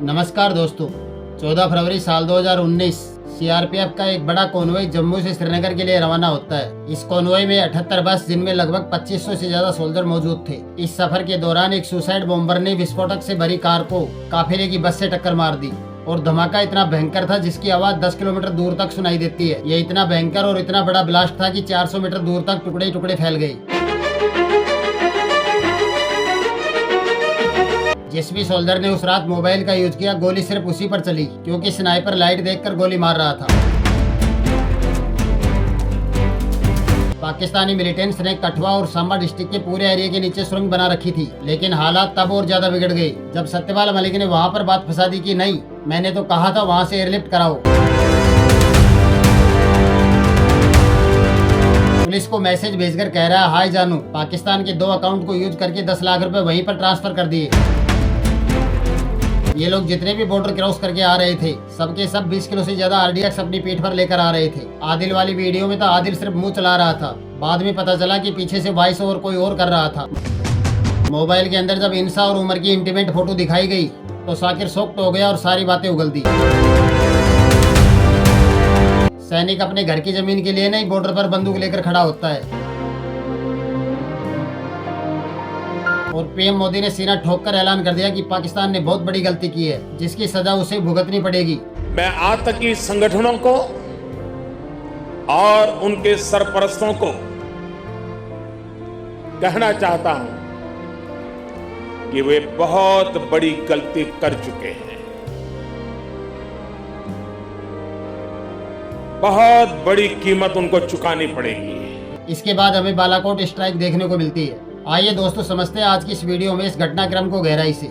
नमस्कार दोस्तों। 14 फरवरी साल 2019 सीआरपीएफ का एक बड़ा कॉन्वॉय जम्मू से श्रीनगर के लिए रवाना होता है। इस कॉन्वॉय में 78 बस जिनमें लगभग 2500 से ज्यादा सोल्जर मौजूद थे। इस सफर के दौरान एक सुसाइड बॉम्बर ने विस्फोटक से भरी कार को काफिले की बस से टक्कर मार दी और धमाका इतना भयंकर था जिसकी आवाज 10 किलोमीटर दूर तक सुनाई देती है। ये इतना भयंकर और इतना बड़ा ब्लास्ट था कि 400 मीटर दूर तक टुकड़े टुकड़े फैल गए। जिस भी सोल्जर ने उस रात मोबाइल का यूज किया, गोली सिर्फ उसी पर चली क्योंकि स्नाइपर लाइट देखकर गोली मार रहा था। पाकिस्तानी मिलिटेंट्स ने कठुआ और सांबा डिस्ट्रिक्ट के पूरे एरिया के नीचे सुरंग बना रखी थी, लेकिन हालात तब और ज्यादा बिगड़ गए जब सत्यपाल मलिक ने वहां पर बात फंसा दी कि नहीं, मैंने तो कहा था वहां से एयरलिफ्ट कराओ। पुलिस को मैसेज भेजकर कह रहा है, हाय जानू, पाकिस्तान के 2 अकाउंट को यूज करके 10 लाख रुपए वहीं पर ट्रांसफर कर दिए। ये लोग जितने भी बॉर्डर क्रॉस करके आ रहे थे सबके सब 20 किलो से ज्यादा आरडीएक्स अपनी पीठ पर लेकर आ रहे थे। आदिल वाली वीडियो में तो आदिल सिर्फ मुंह चला रहा था, बाद में पता चला कि पीछे से वॉइस ओवर कोई और कर रहा था। मोबाइल के अंदर जब इंसा और उमर की इंटीमेट फोटो दिखाई गई तो साकिर शॉक्ड हो गया और सारी बातें उगल दी। सैनिक अपने घर की जमीन के लिए नहीं, बॉर्डर पर बंदूक लेकर खड़ा होता है। और पीएम मोदी ने सीना ठोककर ऐलान कर दिया कि पाकिस्तान ने बहुत बड़ी गलती की है जिसकी सजा उसे भुगतनी पड़ेगी। मैं आतंकी संगठनों को और उनके सरपरस्तों को कहना चाहता हूं कि वे बहुत बड़ी गलती कर चुके हैं। बहुत बड़ी कीमत उनको चुकानी पड़ेगी। इसके बाद हमें बालाकोट स्ट्राइक देखने को मिलती है। आइए दोस्तों समझते हैं आज की इस वीडियो में इस घटनाक्रम को गहराई से।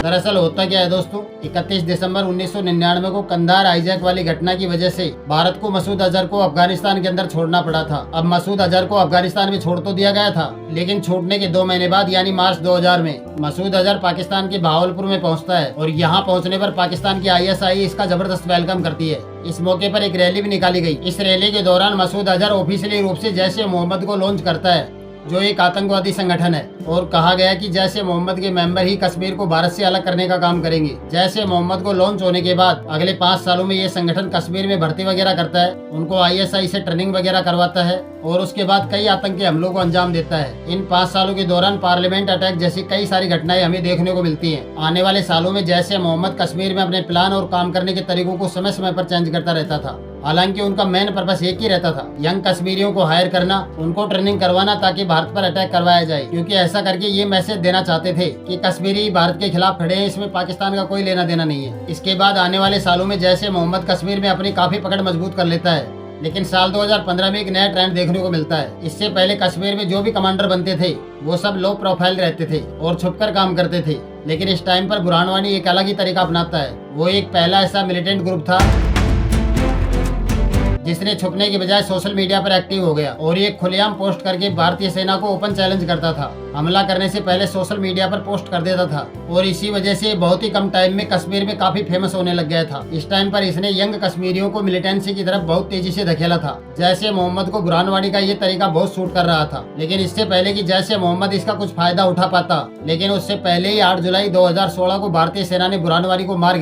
दरअसल होता क्या है दोस्तों, 31 दिसंबर 1999 को कंधार हाईजैक वाली घटना की वजह से भारत को मसूद अजहर को अफगानिस्तान के अंदर छोड़ना पड़ा था। अब मसूद अजहर को अफगानिस्तान में छोड़ तो दिया गया था, लेकिन छोड़ने के 2 महीने बाद यानी मार्च 2000 में मसूद अजहर पाकिस्तान के भावलपुर में पहुंचता है और यहाँ पहुंचने पर पाकिस्तान की ISI इसका जबरदस्त वेलकम करती है। इस मौके पर एक रैली भी निकाली गई। इस रैली के दौरान मसूद अजहर ऑफिशियली रूप से जैश ए मोहम्मद को लॉन्च करता है, जो एक आतंकवादी संगठन है, और कहा गया कि जैश ए मोहम्मद के मेंबर ही कश्मीर को भारत से अलग करने का काम करेंगे। जैश ए मोहम्मद को लॉन्च होने के बाद अगले 5 सालों में ये संगठन कश्मीर में भर्ती वगैरह करता है, उनको ISI से ट्रेनिंग वगैरह करवाता है और उसके बाद कई आतंकी हमलों को अंजाम देता है। इन 5 सालों के दौरान पार्लियामेंट अटैक जैसी कई सारी घटनाएं हमें देखने को मिलती हैं। आने वाले सालों में जैश ए मोहम्मद कश्मीर में अपने प्लान और काम करने के तरीकों को समय समय पर चेंज करता रहता था। हालांकि उनका मेन पर्पस एक ही रहता था, यंग कश्मीरियों को हायर करना, उनको ट्रेनिंग करवाना ताकि भारत पर अटैक करवाया जाए, क्योंकि ऐसा करके ये मैसेज देना चाहते थे कि कश्मीरी भारत के खिलाफ खड़े हैं, इसमें पाकिस्तान का कोई लेना देना नहीं है। इसके बाद आने वाले सालों में जैश ए मोहम्मद कश्मीर में अपनी काफी पकड़ मजबूत कर लेता है, लेकिन साल 2015 में एक नया ट्रेंड देखने को मिलता है। इससे पहले कश्मीर में जो भी कमांडर बनते थे वो सब लो प्रोफाइल रहते थे और छुपकर काम करते थे, लेकिन इस टाइम पर बुरहान वानी एक अलग ही तरीका अपनाता है। वो एक पहला ऐसा मिलिटेंट ग्रुप था जिसने छुपने के बजाय सोशल मीडिया पर एक्टिव हो गया और ये खुलेआम पोस्ट करके भारतीय सेना को ओपन चैलेंज करता था। हमला करने से पहले सोशल मीडिया पर पोस्ट कर देता था और इसी वजह से बहुत ही कम टाइम में कश्मीर में काफी फेमस होने लग गया था। इस टाइम पर इसने यंग कश्मीरियों को मिलिटेंसी की तरफ बहुत तेजी से धकेला था। जैश ए मोहम्मद को बुरहान वानी का ये तरीका बहुत सूट कर रहा था, लेकिन इससे पहले कि जैश ए मोहम्मद इसका कुछ फायदा उठा पाता, लेकिन उससे पहले ही 8 जुलाई 2016 को भारतीय सेना ने बुरहान वानी को मार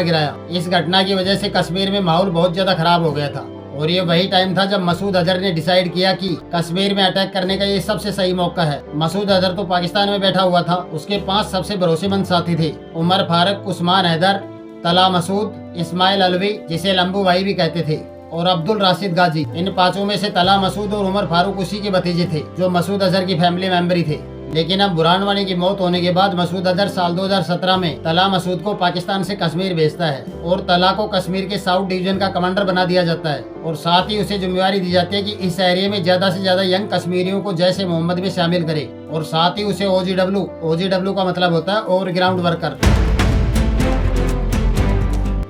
गिराया। इस घटना की वजह से कश्मीर में माहौल बहुत ज्यादा खराब हो गया था और ये वही टाइम था जब मसूद अजहर ने डिसाइड किया कि कश्मीर में अटैक करने का ये सबसे सही मौका है। मसूद अजहर तो पाकिस्तान में बैठा हुआ था, उसके 5 सबसे भरोसेमंद साथी थे, उमर फारूक, उस्मान हैदर, तला मसूद, इस्माइल अलवी जिसे लंबू भाई भी कहते थे, और अब्दुल राशिद गाजी। इन 5 में से तला मसूद और उमर फारूक उसी के भतीजे थे जो मसूद अजहर की फैमिली मेंबर ही थे। लेकिन अब बुरहान वानी की मौत होने के बाद मसूद अजहर साल 2017 में तला मसूद को पाकिस्तान से कश्मीर भेजता है और तला को कश्मीर के साउथ डिवीजन का कमांडर बना दिया जाता है और साथ ही उसे जिम्मेवारी दी जाती है कि इस एरिया में ज्यादा से ज्यादा यंग कश्मीरियों को जैश ए मोहम्मद में शामिल करे और साथ ही उसे OGW का मतलब होता है ओवर ग्राउंड वर्कर,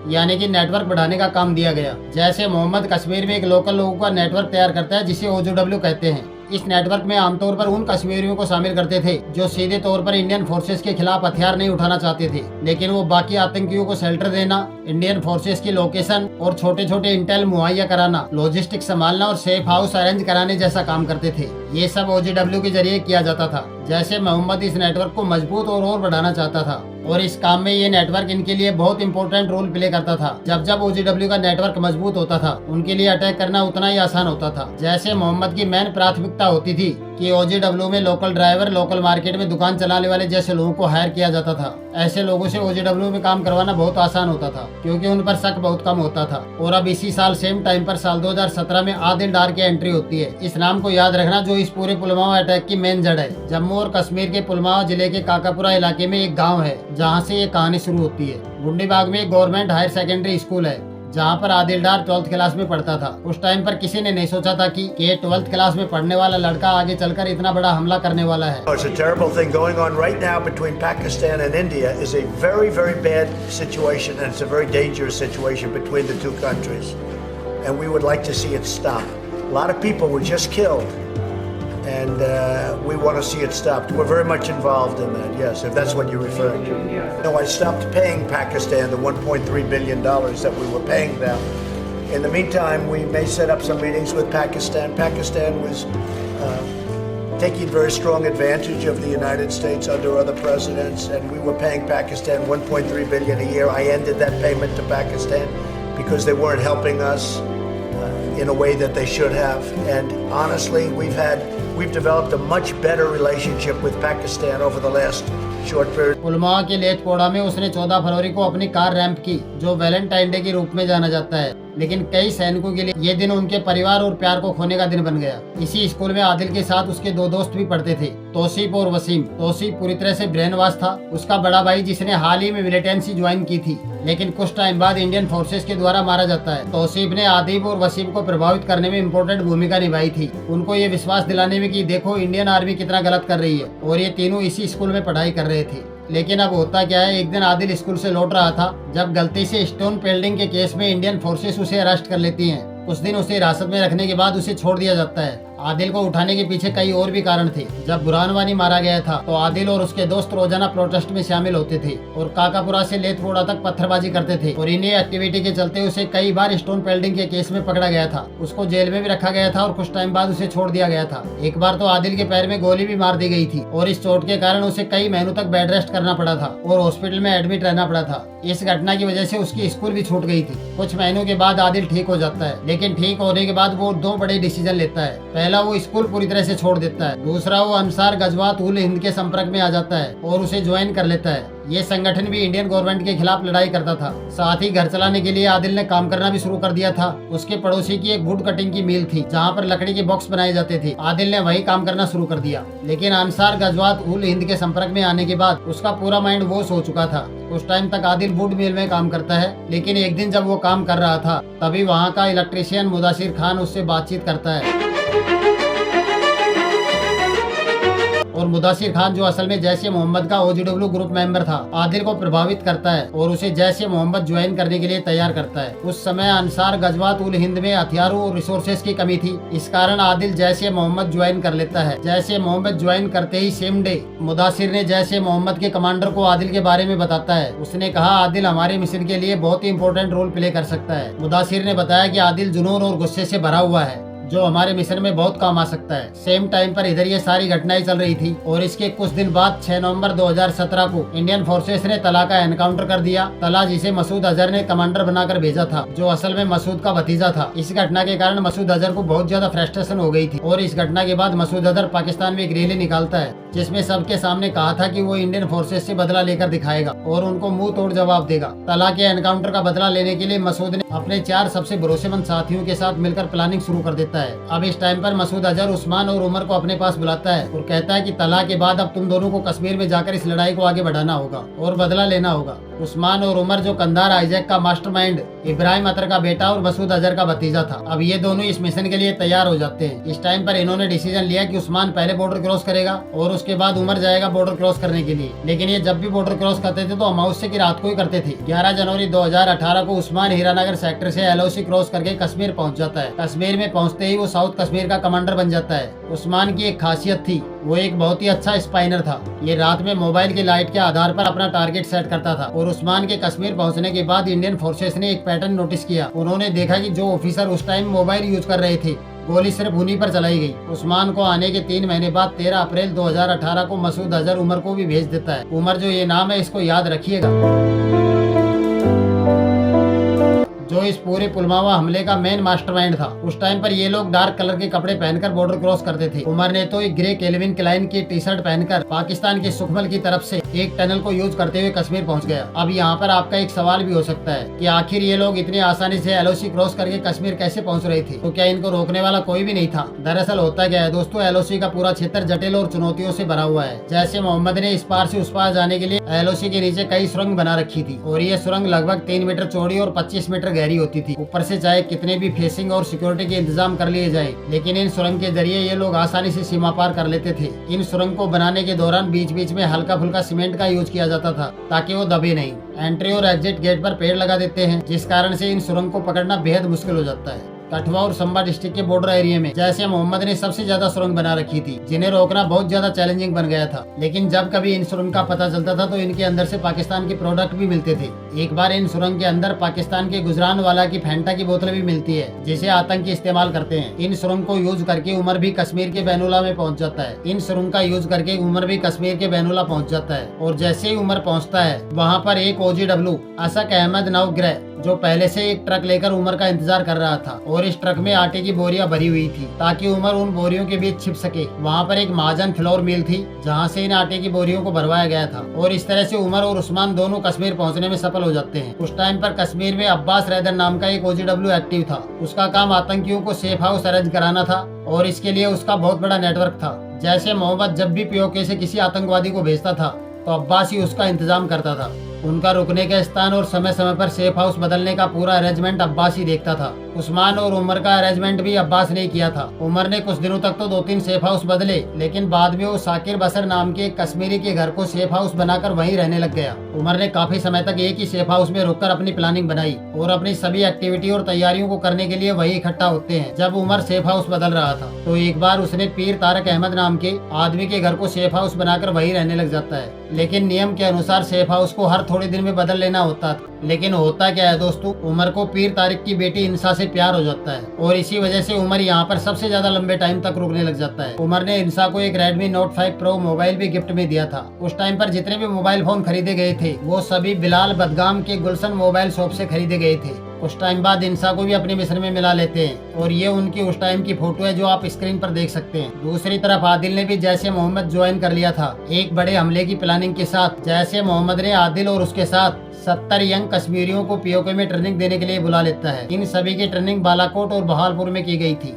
यानी कि नेटवर्क बढ़ाने का काम दिया गया। जैसे मोहम्मद कश्मीर में एक लोकल लोगों का नेटवर्क तैयार करता है जिसे OGW कहते हैं। इस नेटवर्क में आमतौर पर उन कश्मीरियों को शामिल करते थे जो सीधे तौर पर इंडियन फोर्सेस के खिलाफ हथियार नहीं उठाना चाहते थे, लेकिन वो बाकी आतंकियों को शेल्टर देना, इंडियन फोर्सेस की लोकेशन और छोटे छोटे इंटेल मुहैया कराना, लॉजिस्टिक संभालना और सेफ हाउस अरेंज कराने जैसा काम करते थे। ये सब OGW के जरिए किया जाता था। जैसे मोहम्मद इस नेटवर्क को मजबूत और बढ़ाना चाहता था और इस काम में ये नेटवर्क इनके लिए बहुत इंपॉर्टेंट रोल प्ले करता था। जब जब OGW का नेटवर्क मजबूत होता था, उनके लिए अटैक करना उतना ही आसान होता था। जैसे मोहम्मद की मेन प्राथमिकता होती थी कि OGW में लोकल ड्राइवर, लोकल मार्केट में दुकान चलाने वाले जैसे लोगों को हायर किया जाता था। ऐसे लोगों से OGW में काम करवाना बहुत आसान होता था क्योंकि उन पर शक बहुत कम होता था। और अब इसी साल सेम टाइम पर साल 2017 में आदिल डार की एंट्री होती है। इस नाम को याद रखना, जो इस पूरे पुलवामा अटैक की मेन जड़ है। जम्मू और कश्मीर के पुलवामा जिले के काकापुरा इलाके में एक गाँव है जहाँ से ये कहानी शुरू होती है। गुंडीबाग में एक गवर्नमेंट हायर सेकेंडरी स्कूल है जहाँ पर आदिल डार 12th क्लास में पढ़ता था। उस टाइम पर किसी ने नहीं सोचा था कि ये 12th क्लास में पढ़ने वाला लड़का आगे चलकर इतना बड़ा हमला करने वाला है। It's a terrible thing going on right now between Pakistan and India is a very, very bad situation, and it's a very dangerous situation between the two countries. And we would like to see it stop. A lot of people were just killed, and we want to see it stopped. We're very much involved in that, yes, if that's what you're referring to. No, I stopped paying Pakistan the $1.3 billion that we were paying them. In the meantime, we may set up some meetings with Pakistan. Pakistan was taking very strong advantage of the United States under other presidents, and we were paying Pakistan $1.3 billion a year. I ended that payment to Pakistan because they weren't helping us in a way that they should have. And honestly, we've developed a much better relationship with Pakistan over the last short period. Pulwama के लेथपोड़ा में उसने 14 फरवरी को अपनी car ramp की, जो Valentine day के रूप में जाना जाता है। लेकिन कई सैनिकों के लिए ये दिन उनके परिवार और प्यार को खोने का दिन बन गया। इसी स्कूल में आदिल के साथ उसके 2 दोस्त भी पढ़ते थे, तौसीफ और वसीम। तौसीफ पूरी तरह से ब्रेन वॉश था। उसका बड़ा भाई जिसने हाल ही में मिलिटेंसी ज्वाइन की थी, लेकिन कुछ टाइम बाद इंडियन फोर्सेस के द्वारा मारा जाता है। तौसीफ ने आदिल और वसीम को प्रभावित करने में इम्पोर्टेंट भूमिका निभाई थी, उनको ये विश्वास दिलाने में कि देखो इंडियन आर्मी कितना गलत कर रही है। और ये तीनों इसी स्कूल में पढ़ाई कर रहे थे। लेकिन अब होता क्या है, एक दिन आदिल स्कूल से लौट रहा था जब गलती से स्टोन पेल्डिंग के केस में इंडियन फोर्सेस उसे अरेस्ट कर लेती हैं। कुछ दिन उसे हिरासत में रखने के बाद उसे छोड़ दिया जाता है। आदिल को उठाने के पीछे कई और भी कारण थे। जब बुरहान वानी मारा गया था तो आदिल और उसके दोस्त रोजाना प्रोटेस्ट में शामिल होते थे और काकापुरा से लेथपोड़ा तक पत्थरबाजी करते थे। और इन्हीं एक्टिविटी के चलते उसे कई बार स्टोन पेल्डिंग के केस में पकड़ा गया था। उसको जेल में भी रखा गया था और कुछ टाइम बाद उसे छोड़ दिया गया था। एक बार तो आदिल के पैर में गोली भी मार दी गई थी और इस चोट के कारण उसे कई महीनों तक बेड रेस्ट करना पड़ा था और हॉस्पिटल में एडमिट रहना पड़ा था। इस घटना की वजह से उसकी स्कूल भी छूट गई थी। कुछ महीनों के बाद आदिल ठीक हो जाता है, लेकिन ठीक होने के बाद वो 2 बड़े डिसीजन लेता है। पहला, वो स्कूल पूरी तरह से छोड़ देता है। दूसरा, वो अंसार गजवात उल हिंद के संपर्क में आ जाता है और उसे ज्वाइन कर लेता है। ये संगठन भी इंडियन गवर्नमेंट के खिलाफ लड़ाई करता था। साथ ही घर चलाने के लिए आदिल ने काम करना भी शुरू कर दिया था। उसके पड़ोसी की एक वुड कटिंग की मिल थी जहाँ पर लकड़ी के बॉक्स बनाए जाते थे। आदिल ने वही काम करना शुरू कर दिया। लेकिन अंसार गजवात उल हिंद के संपर्क में आने के बाद उसका पूरा माइंड वॉश हो चुका था। उस टाइम तक आदिल वुड मिल में काम करता है, लेकिन एक दिन जब वो काम कर रहा था तभी वहाँ का इलेक्ट्रीशियन मुदासिर खान उससे बातचीत करता है। और मुदासिर खान, जो असल में जैश ए मोहम्मद का OGW ग्रुप मेंबर था, आदिल को प्रभावित करता है और उसे जैश ए मोहम्मद ज्वाइन करने के लिए तैयार करता है। उस समय अंसार गजवात उल हिंद में हथियारों और रिसोर्सेज की कमी थी। इस कारण आदिल जैश ए मोहम्मद ज्वाइन कर लेता है। जैश ए मोहम्मद ज्वाइन करते ही सेम डे मुदासिर ने जैश ए मोहम्मद के कमांडर को आदिल के बारे में बताता है। उसने कहा आदिल हमारे मिशन के लिए बहुत ही इंपॉर्टेंट रोल प्ले कर सकता है। मुदासिर ने बताया कि आदिल जुनून और गुस्से से भरा हुआ है जो हमारे मिशन में बहुत काम आ सकता है। सेम टाइम पर इधर ये सारी घटनाएं चल रही थी और इसके कुछ दिन बाद 6 नवंबर 2017 को इंडियन फोर्सेस ने तला का एनकाउंटर कर दिया। तला, जिसे मसूद अजहर ने कमांडर बनाकर भेजा था, जो असल में मसूद का भतीजा था। इस घटना के कारण मसूद अजहर को बहुत ज्यादा फ्रस्ट्रेशन हो गई थी और इस घटना के बाद मसूद अजहर पाकिस्तान में एक रैली निकालता है जिसमें सबके सामने कहा था कि वो इंडियन फोर्सेस से बदला लेकर दिखाएगा और उनको मुंह तोड़ जवाब देगा। तला के एनकाउंटर का बदला लेने के लिए मसूद ने अपने 4 सबसे भरोसेमंद साथियों के साथ मिलकर प्लानिंग शुरू कर देता है। अब इस टाइम पर मसूद अजहर उस्मान और उमर को अपने पास बुलाता है और कहता है कि तला के बाद अब तुम दोनों को कश्मीर में जाकर इस लड़ाई को आगे बढ़ाना होगा और बदला लेना होगा। उस्मान और उमर जो कंधार हाईजैक का मास्टरमाइंड इब्राहिम अतर का बेटा और मसूद अजहर का भतीजा था, अब ये दोनों इस मिशन के लिए तैयार हो जाते हैं। इस टाइम पर इन्होंने डिसीजन लिया कि उस्मान पहले बॉर्डर क्रॉस करेगा और उसके बाद उमर जाएगा बॉर्डर क्रॉस करने के लिए। लेकिन ये जब भी बॉर्डर क्रॉस करते थे तो अमावस्या की रात को ही करते थे। 11 जनवरी 2018 को उस्मान हीरानगर सेक्टर से LOC क्रॉस करके कश्मीर पहुंच जाता है। कश्मीर में पहुंचते ही वो साउथ कश्मीर का कमांडर बन जाता है। उस्मान की एक खासियत थी, वो एक बहुत ही अच्छा स्पाइनर था। ये रात में मोबाइल की लाइट के आधार पर अपना टारगेट सेट करता था। और उस्मान के कश्मीर पहुंचने के बाद इंडियन फोर्सेस ने एक पैटर्न नोटिस किया। उन्होंने देखा कि जो ऑफिसर उस टाइम मोबाइल यूज कर रहे थे, गोली सिर्फ उन्हीं पर चलाई गई। उस्मान को आने के 3 महीने बाद 13 अप्रैल 2018 को मसूद अजहर उमर को भी भेज देता है। उमर जो ये नाम है इसको याद रखिएगा, जो इस पूरे पुलवामा हमले का मेन मास्टरमाइंड था। उस टाइम पर ये लोग डार्क कलर के कपड़े पहनकर बॉर्डर क्रॉस करते थे। उमर ने तो एक ग्रे केल्विन क्लाइन की टी-शर्ट पहनकर पाकिस्तान के सुखमल की तरफ से एक टनल को यूज करते हुए कश्मीर पहुंच गया। अब यहाँ पर आपका एक सवाल भी हो सकता है कि आखिर ये लोग इतनी आसानी से LOC क्रॉस करके कश्मीर कैसे पहुँच रहे थे? तो क्या इनको रोकने वाला कोई भी नहीं था? दरअसल होता क्या है दोस्तों, LOC का पूरा क्षेत्र जटिल और चुनौतियों से भरा हुआ है। जैसे मोहम्मद ने इस पार से उस पार जाने के लिए LOC के नीचे कई सुरंग बना रखी थी और ये सुरंग लगभग 3 मीटर चौड़ी और 25 मीटर गहरी होती थी। ऊपर से चाहे कितने भी फेसिंग और सिक्योरिटी के इंतजाम कर लिए जाए, लेकिन इन सुरंग के जरिए ये लोग आसानी से सीमा पार कर लेते थे। इन सुरंग को बनाने के दौरान बीच बीच में हल्का फुल्का सीमेंट का यूज किया जाता था ताकि वो दबे नहीं। एंट्री और एग्जिट गेट पर पेड़ लगा देते हैं, जिस कारण से इन सुरंग को पकड़ना बेहद मुश्किल हो जाता है। कठुआ और संबा डिस्ट्रिक्ट के बॉर्डर एरिया में जैसे मोहम्मद ने सबसे ज्यादा सुरंग बना रखी थी, जिन्हें रोकना बहुत ज्यादा चैलेंजिंग बन गया था। लेकिन जब कभी इन सुरंग का पता चलता था तो इनके अंदर से पाकिस्तान के प्रोडक्ट भी मिलते थे। एक बार इन सुरंग के अंदर पाकिस्तान के गुजरानवाला की फैंटा की बोतल भी मिलती है, जिसे आतंकी इस्तेमाल करते हैं। इन सुरंग को यूज करके उमर भी कश्मीर के बैनुला में पहुंच जाता है। इन सुरंग का यूज करके उमर भी कश्मीर के बैनुला पहुंच जाता है। और जैसे ही उमर पहुंचता है, वहाँ पर एक OGW असक अहमद नवग्रह जो पहले से एक ट्रक लेकर उमर का इंतजार कर रहा था और इस ट्रक में आटे की बोरियां भरी हुई थी ताकि उमर उन बोरियों के बीच छिप सके। वहाँ पर एक महाजन फ्लोर मिल थी जहाँ से इन आटे की बोरियों को भरवाया गया था और इस तरह से उमर और उस्मान दोनों कश्मीर पहुँचने में सफल हो जाते हैं। उस टाइम पर कश्मीर में अब्बास रैदर नाम का एक OGW एक्टिव था। उसका काम आतंकियों को सेफ हाउस अरेंज कराना था और इसके लिए उसका बहुत बड़ा नेटवर्क था। जैसे मोहम्मद जब भी POK से किसी आतंकवादी को भेजता था तो अब्बास ही उसका इंतजाम करता था। उनका रुकने का स्थान और समय समय पर सेफ हाउस बदलने का पूरा अरेंजमेंट अब्बास ही देखता था। उस्मान और उमर का अरेंजमेंट भी अब्बास ने किया था। उमर ने कुछ दिनों तक तो 2-3 सेफ हाउस बदले, लेकिन बाद में वो साकिर बसर नाम के एक कश्मीरी के घर को सेफ हाउस बनाकर वहीं रहने लग गया। उमर ने काफी समय तक एक ही सेफ हाउस में रुककर अपनी प्लानिंग बनाई और अपनी सभी एक्टिविटी और तैयारियों को करने के लिए वही इकट्ठा होते हैं। जब उमर सेफ हाउस बदल रहा था तो एक बार उसने पीर तारक अहमद नाम के आदमी के घर को सेफ हाउस बनाकर वहीं रहने लग जाता है। लेकिन नियम के अनुसार सेफ हाउस को हर थोड़े दिन में बदल लेना होता था। लेकिन होता क्या है दोस्तों, उमर को पीर तारिक की बेटी इंसा से प्यार हो जाता है और इसी वजह से उमर यहाँ पर सबसे ज्यादा लंबे टाइम तक रुकने लग जाता है। उमर ने इंसा को एक Redmi Note 5 Pro मोबाइल भी गिफ्ट में दिया था। उस टाइम पर जितने भी मोबाइल फोन खरीदे गए थे वो सभी बिलाल बदगाम के गुलशन मोबाइल शॉप से खरीदे गए थे। कुछ टाइम बाद इंसा को भी अपने मिशन में मिला लेते हैं और ये उनकी उस टाइम की फोटो है जो आप स्क्रीन पर देख सकते हैं। दूसरी तरफ आदिल ने भी जैसे मोहम्मद ज्वाइन कर लिया था एक बड़े हमले की प्लानिंग के साथ। जैसे मोहम्मद ने आदिल और उसके साथ 70 यंग कश्मीरियों को POK में ट्रेनिंग देने के लिए बुला लेता है। इन सभी की ट्रेनिंग बालाकोट और बहालपुर में की गई थी।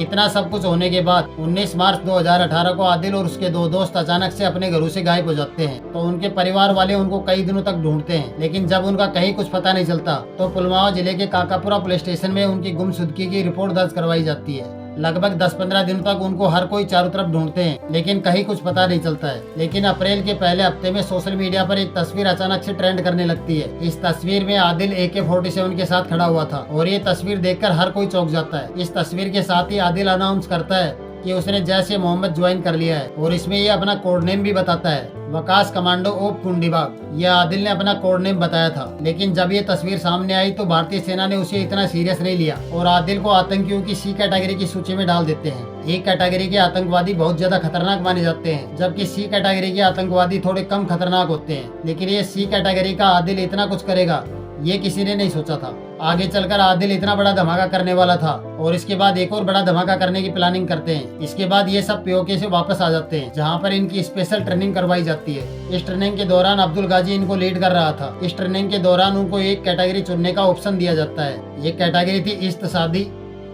इतना सब कुछ होने के बाद 19 मार्च 2018 को आदिल और उसके 2 दोस्त अचानक से अपने घरों से गायब हो जाते हैं। तो उनके परिवार वाले उनको कई दिनों तक ढूंढते हैं, लेकिन जब उनका कहीं कुछ पता नहीं चलता तो पुलवामा जिले के काकापुरा पुलिस स्टेशन में उनकी गुमशुदगी की रिपोर्ट दर्ज करवाई जाती है। लगभग 10-15 दिन तक उनको हर कोई चारों तरफ ढूंढते हैं, लेकिन कहीं कुछ पता नहीं चलता है। लेकिन अप्रैल के पहले हफ्ते में सोशल मीडिया पर एक तस्वीर अचानक से ट्रेंड करने लगती है। इस तस्वीर में आदिल AK-47 के साथ खड़ा हुआ था और ये तस्वीर देखकर हर कोई चौंक जाता है। इस तस्वीर के साथ ही आदिल अनाउंस करता है कि उसने जैसे मोहम्मद ज्वाइन कर लिया है और इसमें ये अपना कोड नेम भी बताता है, वकास कमांडो ऑफ कुंडीबाग। यह आदिल ने अपना कोड नेम बताया था। लेकिन जब ये तस्वीर सामने आई तो भारतीय सेना ने उसे इतना सीरियस नहीं लिया और आदिल को आतंकियों की C कैटेगरी की सूची में डाल देते हैं। A कैटेगरी के आतंकवादी बहुत ज्यादा खतरनाक माने जाते हैं, जबकि C कैटेगरी के आतंकवादी थोड़े कम खतरनाक होते हैं। लेकिन ये C कैटेगरी का आदिल इतना कुछ करेगा ये किसी ने नहीं सोचा था। आगे चलकर आदिल इतना बड़ा धमाका करने वाला था और इसके बाद एक और बड़ा धमाका करने की प्लानिंग करते हैं। इसके बाद ये सब POK से वापस आ जाते हैं, जहां पर इनकी स्पेशल ट्रेनिंग करवाई जाती है। इस ट्रेनिंग के दौरान अब्दुल गाजी इनको लीड कर रहा था। इस ट्रेनिंग के दौरान उनको एक कैटेगरी चुनने का ऑप्शन दिया जाता है। ये कैटेगरी थी इस्तिसादी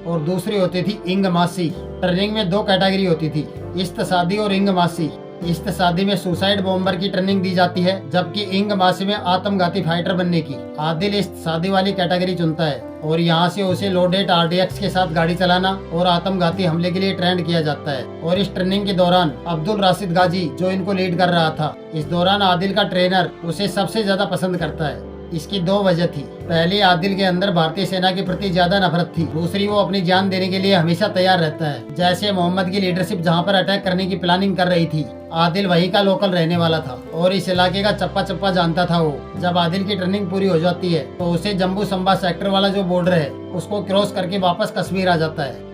और दूसरी होती थी इंगमासी। ट्रेनिंग में 2 कैटेगरी होती थी, इस्तिसादी और इंगमासी। इस शादी में सुसाइड बॉम्बर की ट्रेनिंग दी जाती है, जबकि इंग मासी में आत्मघाती फाइटर बनने की। आदिल इस शादी वाली कैटेगरी चुनता है और यहाँ से उसे लोडेड RDX के साथ गाड़ी चलाना और आत्मघाती हमले के लिए ट्रेंड किया जाता है। और इस ट्रेनिंग के दौरान अब्दुल राशिद गाजी जो इनको लीड कर रहा था, इस दौरान आदिल का ट्रेनर उसे सबसे ज्यादा पसंद करता है। इसकी दो वजह थी। पहली, आदिल के अंदर भारतीय सेना के प्रति ज्यादा नफरत थी। दूसरी, वो अपनी जान देने के लिए हमेशा तैयार रहता है। जैसे मोहम्मद की लीडरशिप जहां पर अटैक करने की प्लानिंग कर रही थी, आदिल वहीं का लोकल रहने वाला था और इस इलाके का चप्पा चप्पा जानता था वो। जब आदिल की ट्रेनिंग पूरी हो जाती है तो उसे जम्बू संबा सेक्टर वाला जो बॉर्डर है उसको क्रॉस करके वापस कश्मीर आ जाता है।